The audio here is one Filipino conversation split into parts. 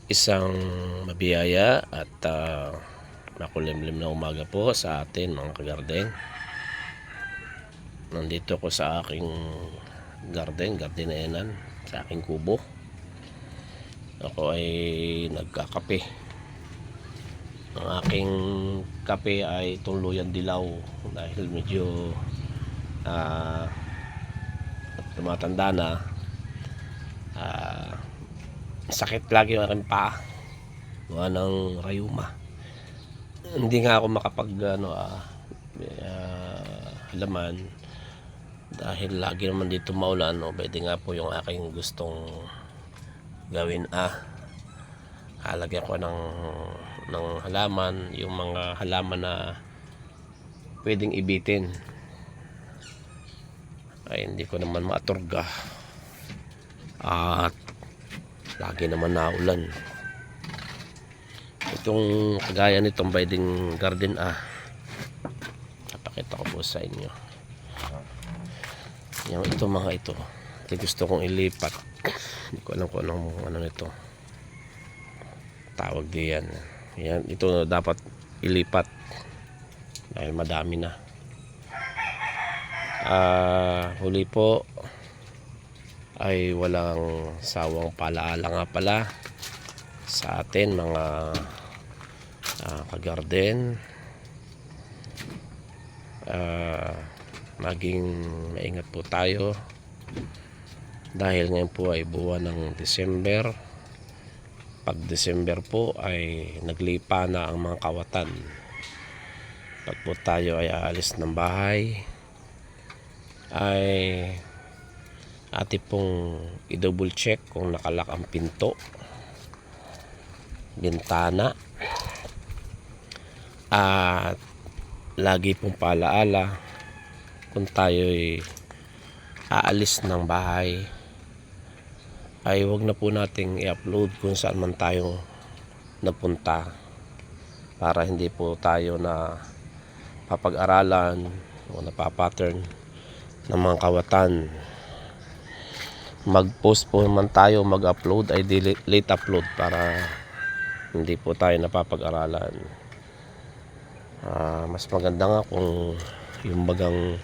Isang mabiyaya at makulimlim na umaga po sa atin mga kagarden. Nandito ko sa aking gardenenan, sa aking kubo. Ako ay nagkakape. Ang aking kape ay tuluyan dilaw dahil medyo tumatanda na. Sakit lagi ang aking paa, gawa ng rayuma. Hindi nga ako makapag halaman dahil lagi naman dito maulan. Pwede nga po yung aking gustong gawin, halagyan ko ng halaman, yung mga halaman na pwedeng ibitin ay hindi ko naman maaturga at lagi naman naulan. Itong kagaya nitong Biding Garden, napakita ko po sa inyo yung ito mga ito. Gusto kong ilipat, hindi ko alam kung ano nito tawag diyan. Yan, ito dapat ilipat dahil madami na. Huli po ay walang sawang palaala nga pala sa atin mga kagarden. Maging maingat po tayo dahil ngayon po ay buwan ng December. Pag December po ay naglipa na ang mga kawatan. Pag po tayo ay aalis ng bahay ay ati pong i-double check kung nakalak ang pinto, bintana, at lagi pong paalaala kung tayo'y aalis ng bahay ay huwag na po nating i-upload kung saan man tayo napunta para hindi po tayo na papag-aralan o napapattern ng mga kawatan. Mag-post po man tayo, mag-upload ay late upload para hindi po tayo napapag-aralan. Mas maganda nga kung yung bagang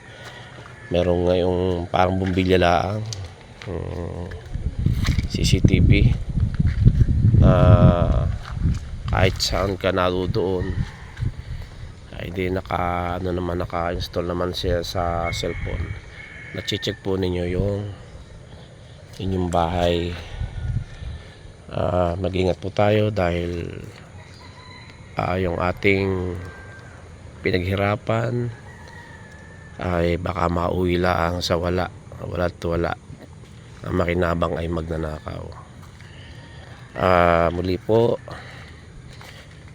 merong ngayong parang bumbilya laang CCTV na kahit saan ka naroon ay di naka-install naman siya sa cellphone. Na-check po ninyo yung inyong bahay. Mag-ingat po tayo dahil yung ating pinaghirapan ay baka mauwi lang sa wala't wala. Ang makinabang ay magnanakaw. Muli po,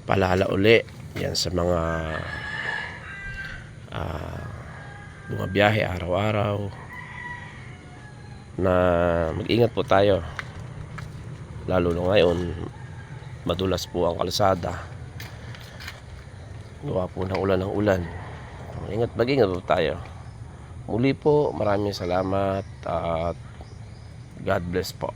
paalala uli yan sa mga bumabiyahe araw-araw na mag-ingat po tayo, lalo na ngayon madulas po ang kalsada gawa po ng ulan. Mag-ingat po tayo. Muli po, maraming salamat at God bless po.